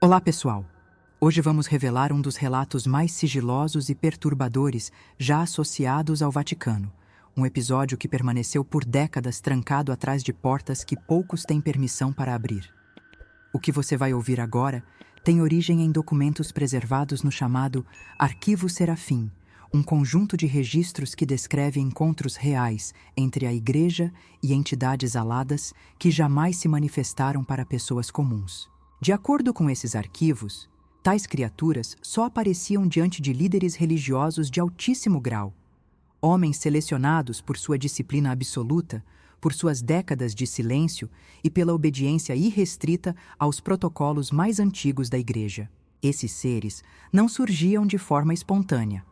Olá, pessoal! Hoje vamos revelar um dos relatos mais sigilosos e perturbadores já associados ao Vaticano. Um episódio que permaneceu por décadas trancado atrás de portas que poucos têm permissão para abrir. O que você vai ouvir agora tem origem em documentos preservados no chamado Arquivo Serafim, um conjunto de registros que descreve encontros reais entre a Igreja e entidades aladas que jamais se manifestaram para pessoas comuns. De acordo com esses arquivos, tais criaturas só apareciam diante de líderes religiosos de altíssimo grau, homens selecionados por sua disciplina absoluta, por suas décadas de silêncio e pela obediência irrestrita aos protocolos mais antigos da Igreja. Esses seres não surgiam de forma espontânea.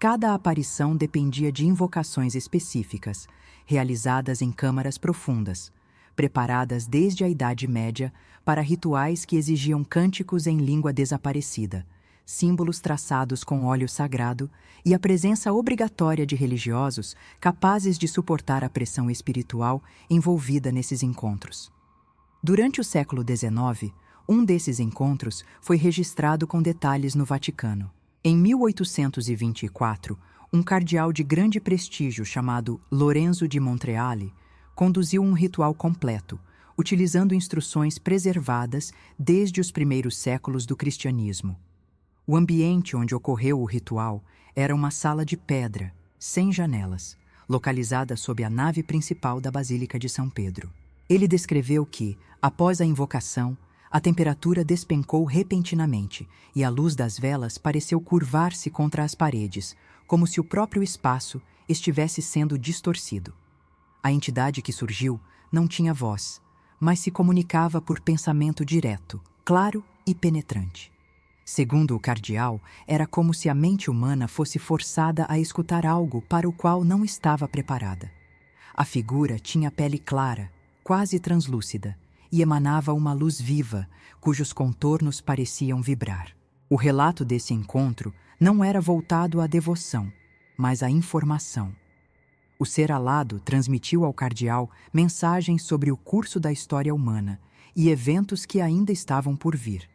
Cada aparição dependia de invocações específicas, realizadas em câmaras profundas, preparadas desde a Idade Média para rituais que exigiam cânticos em língua desaparecida, símbolos traçados com óleo sagrado e a presença obrigatória de religiosos capazes de suportar a pressão espiritual envolvida nesses encontros. Durante o século XIX, um desses encontros foi registrado com detalhes no Vaticano. Em 1824, um cardeal de grande prestígio chamado Lorenzo di Montreale conduziu um ritual completo, utilizando instruções preservadas desde os primeiros séculos do cristianismo. O ambiente onde ocorreu o ritual era uma sala de pedra, sem janelas, localizada sob a nave principal da Basílica de São Pedro. Ele descreveu que, após a invocação, a temperatura despencou repentinamente e a luz das velas pareceu curvar-se contra as paredes, como se o próprio espaço estivesse sendo distorcido. A entidade que surgiu não tinha voz, mas se comunicava por pensamento direto, claro e penetrante. Segundo o cardeal, era como se a mente humana fosse forçada a escutar algo para o qual não estava preparada. A figura tinha pele clara, quase translúcida, e emanava uma luz viva, cujos contornos pareciam vibrar. O relato desse encontro não era voltado à devoção, mas à informação. O ser alado transmitiu ao cardeal mensagens sobre o curso da história humana e eventos que ainda estavam por vir.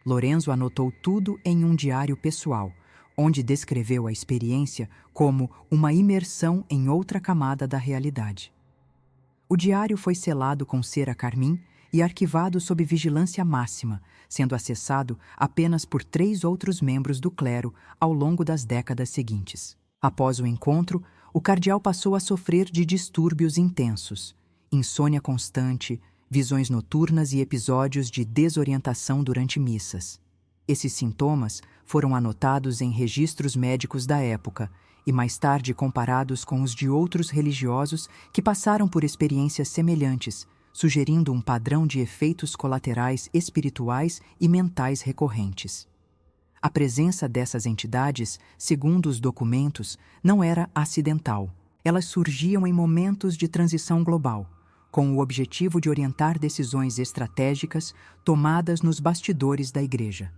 Lorenzo anotou tudo em um diário pessoal, onde descreveu a experiência como uma imersão em outra camada da realidade. O diário foi selado com cera carmim e arquivado sob vigilância máxima, sendo acessado apenas por 3 outros membros do clero ao longo das décadas seguintes. Após o encontro, o cardeal passou a sofrer de distúrbios intensos, insônia constante, visões noturnas e episódios de desorientação durante missas. Esses sintomas foram anotados em registros médicos da época e mais tarde comparados com os de outros religiosos que passaram por experiências semelhantes, sugerindo um padrão de efeitos colaterais espirituais e mentais recorrentes. A presença dessas entidades, segundo os documentos, não era acidental. Elas surgiam em momentos de transição global, com o objetivo de orientar decisões estratégicas tomadas nos bastidores da Igreja.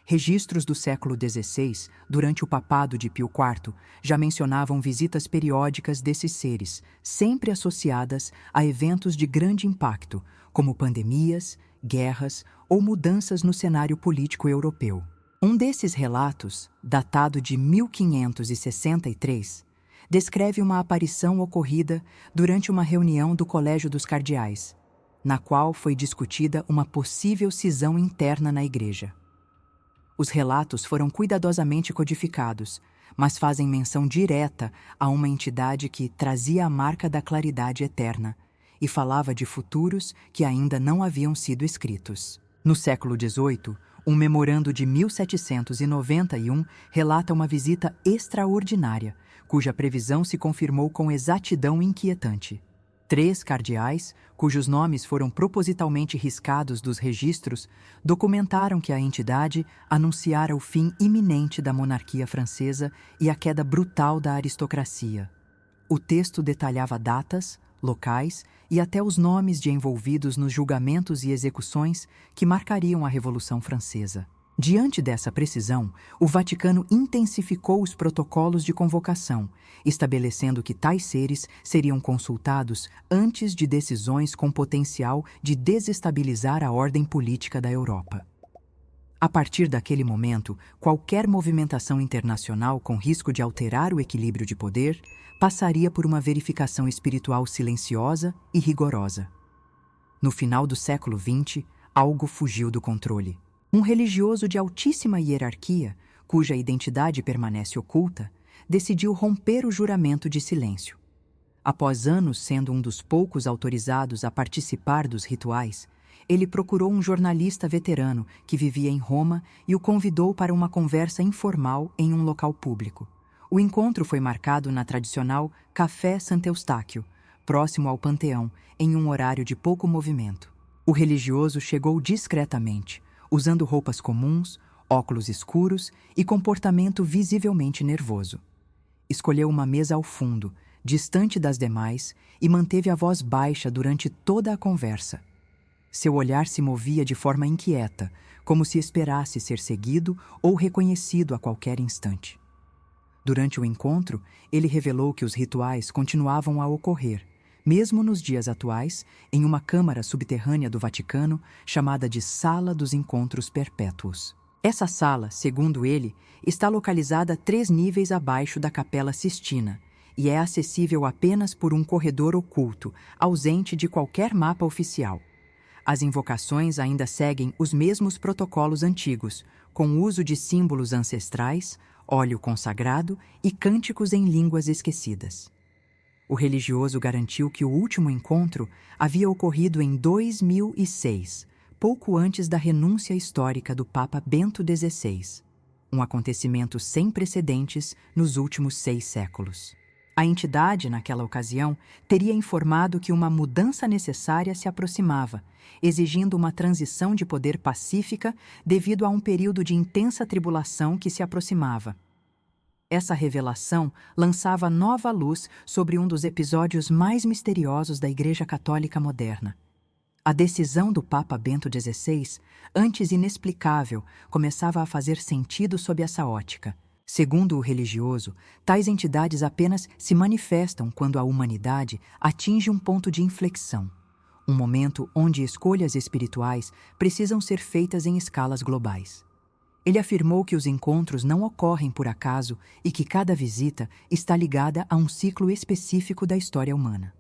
Registros do século XVI, durante o papado de Pio IV, já mencionavam visitas periódicas desses seres, sempre associadas a eventos de grande impacto, como pandemias, guerras ou mudanças no cenário político europeu. Um desses relatos, datado de 1563, descreve uma aparição ocorrida durante uma reunião do Colégio dos Cardeais, na qual foi discutida uma possível cisão interna na Igreja. Os relatos foram cuidadosamente codificados, mas fazem menção direta a uma entidade que trazia a marca da claridade eterna e falava de futuros que ainda não haviam sido escritos. No século XVIII, um memorando de 1791 relata uma visita extraordinária, cuja previsão se confirmou com exatidão inquietante. 3 cardeais, cujos nomes foram propositalmente riscados dos registros, documentaram que a entidade anunciara o fim iminente da monarquia francesa e a queda brutal da aristocracia. O texto detalhava datas, locais e até os nomes de envolvidos nos julgamentos e execuções que marcariam a Revolução Francesa. Diante dessa precisão, o Vaticano intensificou os protocolos de convocação, estabelecendo que tais seres seriam consultados antes de decisões com potencial de desestabilizar a ordem política da Europa. A partir daquele momento, qualquer movimentação internacional com risco de alterar o equilíbrio de poder passaria por uma verificação espiritual silenciosa e rigorosa. No final do século XX, algo fugiu do controle. Um religioso de altíssima hierarquia, cuja identidade permanece oculta, decidiu romper o juramento de silêncio. Após anos sendo um dos poucos autorizados a participar dos rituais, ele procurou um jornalista veterano que vivia em Roma e o convidou para uma conversa informal em um local público. O encontro foi marcado na tradicional Café Sant'Eustáquio, próximo ao Panteão, em um horário de pouco movimento. O religioso chegou discretamente, usando roupas comuns, óculos escuros e comportamento visivelmente nervoso. Escolheu uma mesa ao fundo, distante das demais, e manteve a voz baixa durante toda a conversa. Seu olhar se movia de forma inquieta, como se esperasse ser seguido ou reconhecido a qualquer instante. Durante o encontro, ele revelou que os rituais continuavam a ocorrer, mesmo nos dias atuais, em uma câmara subterrânea do Vaticano chamada de Sala dos Encontros Perpétuos. Essa sala, segundo ele, está localizada 3 níveis abaixo da Capela Sistina e é acessível apenas por um corredor oculto, ausente de qualquer mapa oficial. As invocações ainda seguem os mesmos protocolos antigos, com o uso de símbolos ancestrais, óleo consagrado e cânticos em línguas esquecidas. O religioso garantiu que o último encontro havia ocorrido em 2006, pouco antes da renúncia histórica do Papa Bento XVI, um acontecimento sem precedentes nos últimos 6 séculos. A entidade, naquela ocasião, teria informado que uma mudança necessária se aproximava, exigindo uma transição de poder pacífica devido a um período de intensa tribulação que se aproximava. Essa revelação lançava nova luz sobre um dos episódios mais misteriosos da Igreja Católica moderna. A decisão do Papa Bento XVI, antes inexplicável, começava a fazer sentido sob essa ótica. Segundo o religioso, tais entidades apenas se manifestam quando a humanidade atinge um ponto de inflexão, um momento onde escolhas espirituais precisam ser feitas em escalas globais. Ele afirmou que os encontros não ocorrem por acaso e que cada visita está ligada a um ciclo específico da história humana.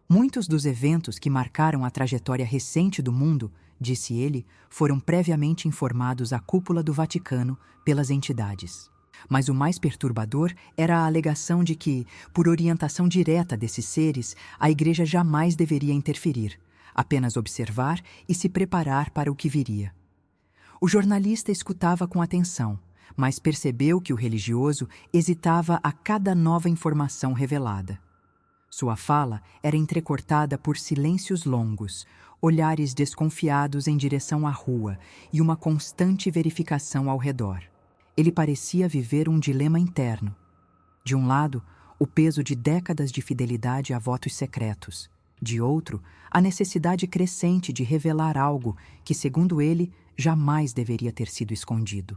Muitos dos eventos que marcaram a trajetória recente do mundo, disse ele, foram previamente informados à cúpula do Vaticano pelas entidades. Mas o mais perturbador era a alegação de que, por orientação direta desses seres, a Igreja jamais deveria interferir, apenas observar e se preparar para o que viria. O jornalista escutava com atenção, mas percebeu que o religioso hesitava a cada nova informação revelada. Sua fala era entrecortada por silêncios longos, olhares desconfiados em direção à rua e uma constante verificação ao redor. Ele parecia viver um dilema interno. De um lado, o peso de décadas de fidelidade a votos secretos. De outro, a necessidade crescente de revelar algo que, segundo ele, jamais deveria ter sido escondido.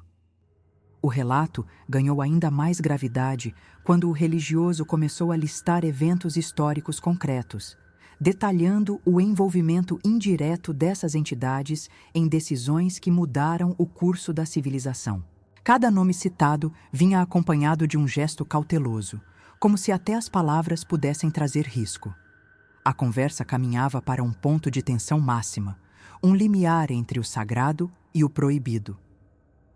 O relato ganhou ainda mais gravidade quando o religioso começou a listar eventos históricos concretos, detalhando o envolvimento indireto dessas entidades em decisões que mudaram o curso da civilização. Cada nome citado vinha acompanhado de um gesto cauteloso, como se até as palavras pudessem trazer risco. A conversa caminhava para um ponto de tensão máxima, um limiar entre o sagrado e o proibido.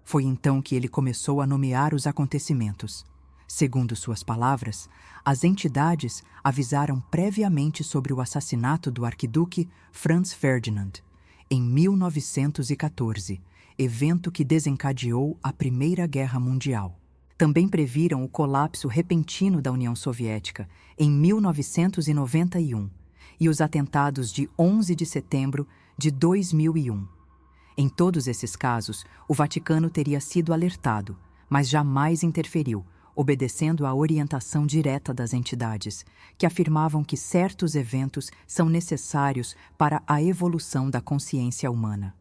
Foi então que ele começou a nomear os acontecimentos. Segundo suas palavras, as entidades avisaram previamente sobre o assassinato do arquiduque Franz Ferdinand, em 1914, evento que desencadeou a Primeira Guerra Mundial. Também previram o colapso repentino da União Soviética, em 1991, e os atentados de 11 de setembro de 2001. Em todos esses casos, o Vaticano teria sido alertado, mas jamais interferiu, obedecendo à orientação direta das entidades, que afirmavam que certos eventos são necessários para a evolução da consciência humana.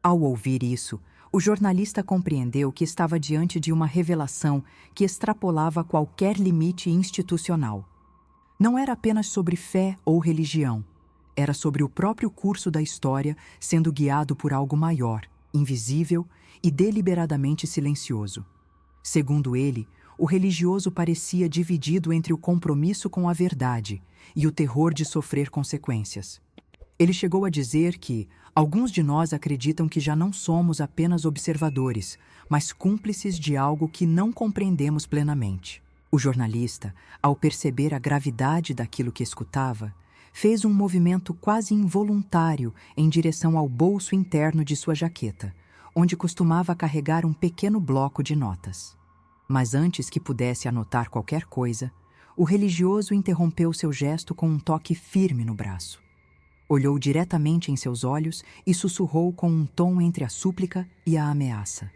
Ao ouvir isso, o jornalista compreendeu que estava diante de uma revelação que extrapolava qualquer limite institucional. Não era apenas sobre fé ou religião, era sobre o próprio curso da história sendo guiado por algo maior, invisível e deliberadamente silencioso. Segundo ele, o religioso parecia dividido entre o compromisso com a verdade e o terror de sofrer consequências. Ele chegou a dizer que alguns de nós acreditam que já não somos apenas observadores, mas cúmplices de algo que não compreendemos plenamente. O jornalista, ao perceber a gravidade daquilo que escutava, fez um movimento quase involuntário em direção ao bolso interno de sua jaqueta, onde costumava carregar um pequeno bloco de notas. Mas antes que pudesse anotar qualquer coisa, o religioso interrompeu seu gesto com um toque firme no braço. Olhou diretamente em seus olhos e sussurrou com um tom entre a súplica e a ameaça.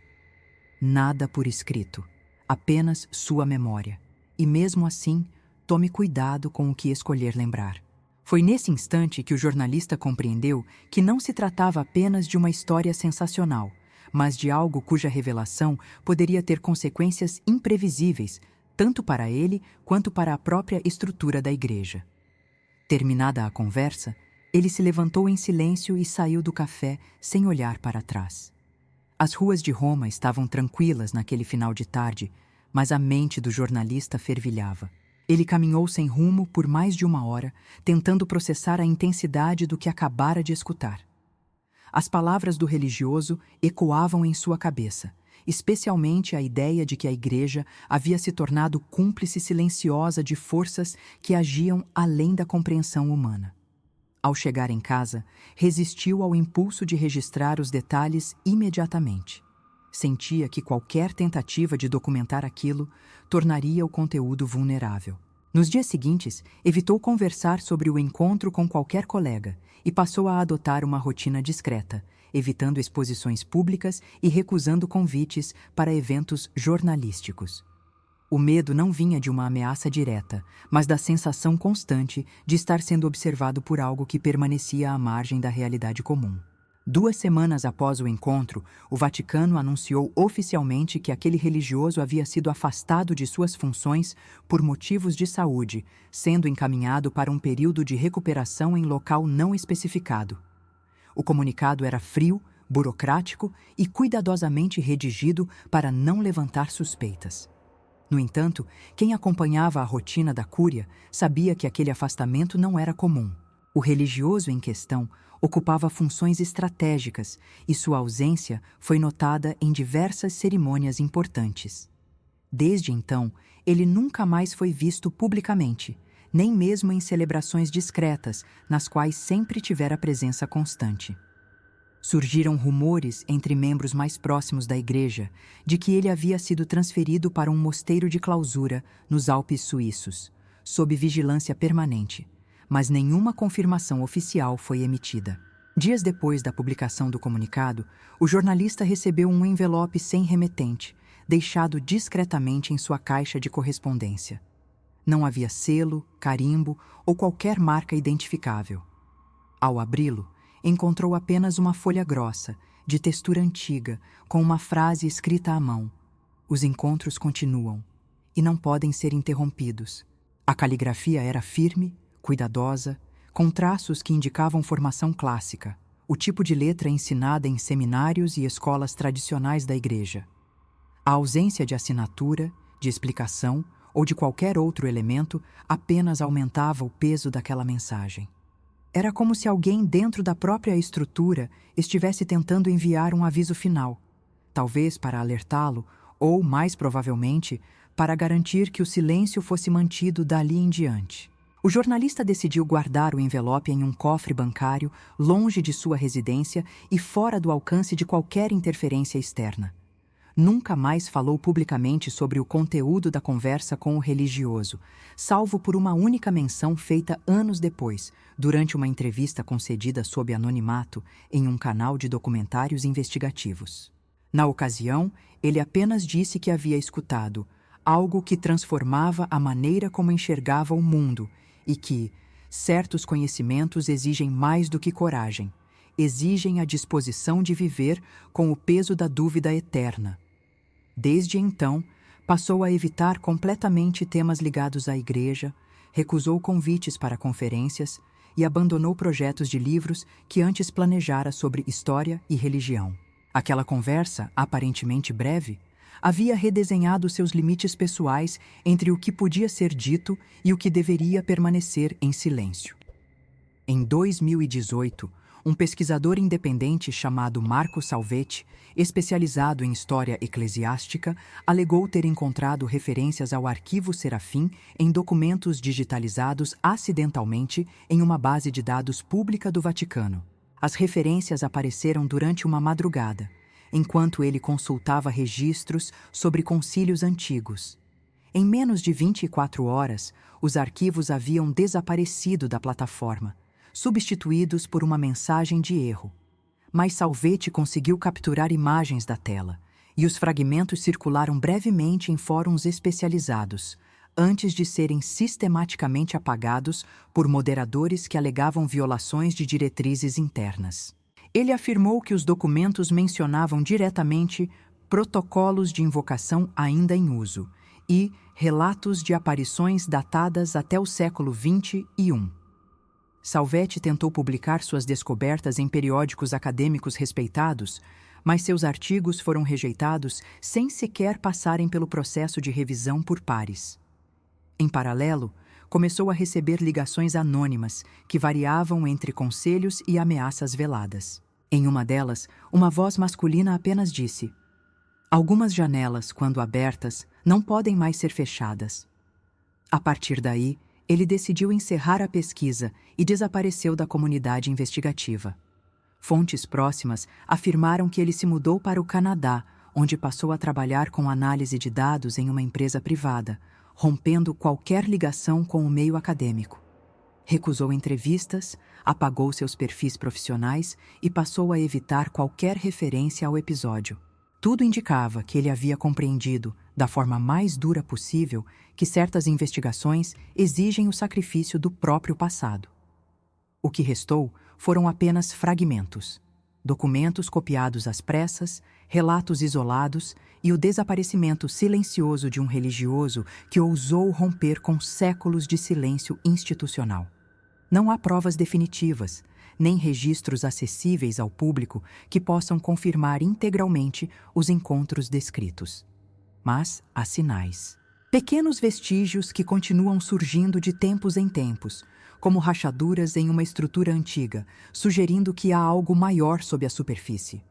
Nada por escrito, apenas sua memória. E mesmo assim, tome cuidado com o que escolher lembrar. Foi nesse instante que o jornalista compreendeu que não se tratava apenas de uma história sensacional, mas de algo cuja revelação poderia ter consequências imprevisíveis, tanto para ele quanto para a própria estrutura da igreja. Terminada a conversa, ele se levantou em silêncio e saiu do café sem olhar para trás. As ruas de Roma estavam tranquilas naquele final de tarde, mas a mente do jornalista fervilhava. Ele caminhou sem rumo por mais de 1 hora, tentando processar a intensidade do que acabara de escutar. As palavras do religioso ecoavam em sua cabeça, especialmente a ideia de que a igreja havia se tornado cúmplice silenciosa de forças que agiam além da compreensão humana. Ao chegar em casa, resistiu ao impulso de registrar os detalhes imediatamente. Sentia que qualquer tentativa de documentar aquilo tornaria o conteúdo vulnerável. Nos dias seguintes, evitou conversar sobre o encontro com qualquer colega e passou a adotar uma rotina discreta, evitando exposições públicas e recusando convites para eventos jornalísticos. O medo não vinha de uma ameaça direta, mas da sensação constante de estar sendo observado por algo que permanecia à margem da realidade comum. 2 semanas após o encontro, o Vaticano anunciou oficialmente que aquele religioso havia sido afastado de suas funções por motivos de saúde, sendo encaminhado para um período de recuperação em local não especificado. O comunicado era frio, burocrático e cuidadosamente redigido para não levantar suspeitas. No entanto, quem acompanhava a rotina da cúria sabia que aquele afastamento não era comum. O religioso em questão ocupava funções estratégicas e sua ausência foi notada em diversas cerimônias importantes. Desde então, ele nunca mais foi visto publicamente, nem mesmo em celebrações discretas, nas quais sempre tivera presença constante. Surgiram rumores entre membros mais próximos da igreja de que ele havia sido transferido para um mosteiro de clausura nos Alpes suíços, sob vigilância permanente, mas nenhuma confirmação oficial foi emitida. Dias depois da publicação do comunicado, o jornalista recebeu um envelope sem remetente, deixado discretamente em sua caixa de correspondência. Não havia selo, carimbo ou qualquer marca identificável. Ao abri-lo, encontrou apenas uma folha grossa, de textura antiga, com uma frase escrita à mão. Os encontros continuam e não podem ser interrompidos. A caligrafia era firme, cuidadosa, com traços que indicavam formação clássica, o tipo de letra ensinada em seminários e escolas tradicionais da igreja. A ausência de assinatura, de explicação ou de qualquer outro elemento apenas aumentava o peso daquela mensagem. Era como se alguém dentro da própria estrutura estivesse tentando enviar um aviso final, talvez para alertá-lo ou, mais provavelmente, para garantir que o silêncio fosse mantido dali em diante. O jornalista decidiu guardar o envelope em um cofre bancário, longe de sua residência e fora do alcance de qualquer interferência externa. Nunca mais falou publicamente sobre o conteúdo da conversa com o religioso, salvo por uma única menção feita anos depois, durante uma entrevista concedida sob anonimato em um canal de documentários investigativos. Na ocasião, ele apenas disse que havia escutado algo que transformava a maneira como enxergava o mundo e que certos conhecimentos exigem mais do que coragem, exigem a disposição de viver com o peso da dúvida eterna. Desde então, passou a evitar completamente temas ligados à igreja, recusou convites para conferências e abandonou projetos de livros que antes planejara sobre história e religião. Aquela conversa, aparentemente breve, havia redesenhado seus limites pessoais entre o que podia ser dito e o que deveria permanecer em silêncio. Em 2018, um pesquisador independente chamado Marco Salvetti, especializado em história eclesiástica, alegou ter encontrado referências ao arquivo Serafim em documentos digitalizados acidentalmente em uma base de dados pública do Vaticano. As referências apareceram durante uma madrugada, enquanto ele consultava registros sobre concílios antigos. Em menos de 24 horas, os arquivos haviam desaparecido da plataforma, substituídos por uma mensagem de erro. Mas Salvetti conseguiu capturar imagens da tela, e os fragmentos circularam brevemente em fóruns especializados, antes de serem sistematicamente apagados por moderadores que alegavam violações de diretrizes internas. Ele afirmou que os documentos mencionavam diretamente protocolos de invocação ainda em uso e relatos de aparições datadas até o século XXI. Salvetti tentou publicar suas descobertas em periódicos acadêmicos respeitados, mas seus artigos foram rejeitados sem sequer passarem pelo processo de revisão por pares. Em paralelo, começou a receber ligações anônimas que variavam entre conselhos e ameaças veladas. Em uma delas, uma voz masculina apenas disse: "Algumas janelas, quando abertas, não podem mais ser fechadas." A partir daí, ele decidiu encerrar a pesquisa e desapareceu da comunidade investigativa. Fontes próximas afirmaram que ele se mudou para o Canadá, onde passou a trabalhar com análise de dados em uma empresa privada, rompendo qualquer ligação com o meio acadêmico. Recusou entrevistas, apagou seus perfis profissionais e passou a evitar qualquer referência ao episódio. Tudo indicava que ele havia compreendido, da forma mais dura possível, que certas investigações exigem o sacrifício do próprio passado. O que restou foram apenas fragmentos, documentos copiados às pressas, relatos isolados e o desaparecimento silencioso de um religioso que ousou romper com séculos de silêncio institucional. Não há provas definitivas, nem registros acessíveis ao público que possam confirmar integralmente os encontros descritos. Mas há sinais. Pequenos vestígios que continuam surgindo de tempos em tempos, como rachaduras em uma estrutura antiga, sugerindo que há algo maior sob a superfície.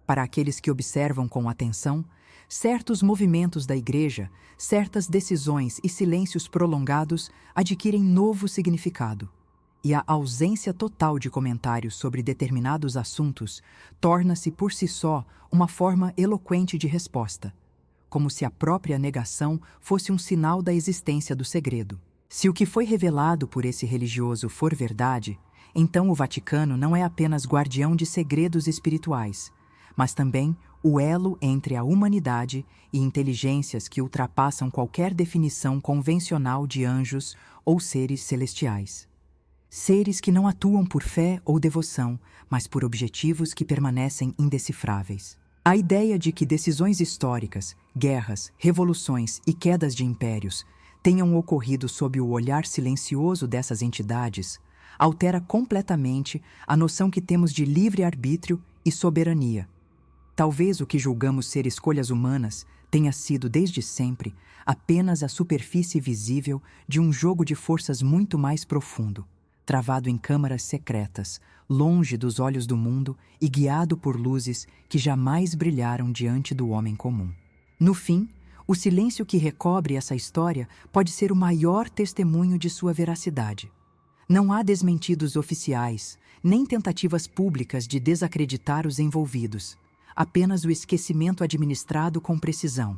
Para aqueles que observam com atenção, certos movimentos da Igreja, certas decisões e silêncios prolongados adquirem novo significado, e a ausência total de comentários sobre determinados assuntos torna-se por si só uma forma eloquente de resposta, como se a própria negação fosse um sinal da existência do segredo. Se o que foi revelado por esse religioso for verdade, então o Vaticano não é apenas guardião de segredos espirituais, mas também o elo entre a humanidade e inteligências que ultrapassam qualquer definição convencional de anjos ou seres celestiais. Seres que não atuam por fé ou devoção, mas por objetivos que permanecem indecifráveis. A ideia de que decisões históricas, guerras, revoluções e quedas de impérios tenham ocorrido sob o olhar silencioso dessas entidades altera completamente a noção que temos de livre-arbítrio e soberania. Talvez o que julgamos ser escolhas humanas tenha sido, desde sempre, apenas a superfície visível de um jogo de forças muito mais profundo, travado em câmaras secretas, longe dos olhos do mundo e guiado por luzes que jamais brilharam diante do homem comum. No fim, o silêncio que recobre essa história pode ser o maior testemunho de sua veracidade. Não há desmentidos oficiais, nem tentativas públicas de desacreditar os envolvidos, apenas o esquecimento administrado com precisão.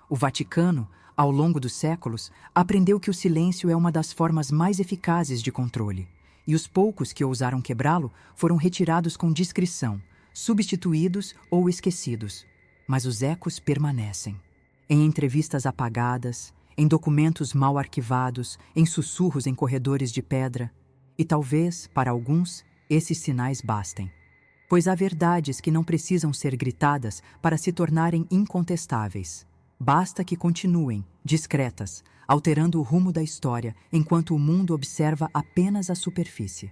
O Vaticano, ao longo dos séculos, aprendeu que o silêncio é uma das formas mais eficazes de controle, e os poucos que ousaram quebrá-lo foram retirados com discrição, substituídos ou esquecidos. Mas os ecos permanecem. Em entrevistas apagadas, em documentos mal arquivados, em sussurros em corredores de pedra, e talvez, para alguns, esses sinais bastem. Pois há verdades que não precisam ser gritadas para se tornarem incontestáveis. Basta que continuem, discretas, alterando o rumo da história enquanto o mundo observa apenas a superfície.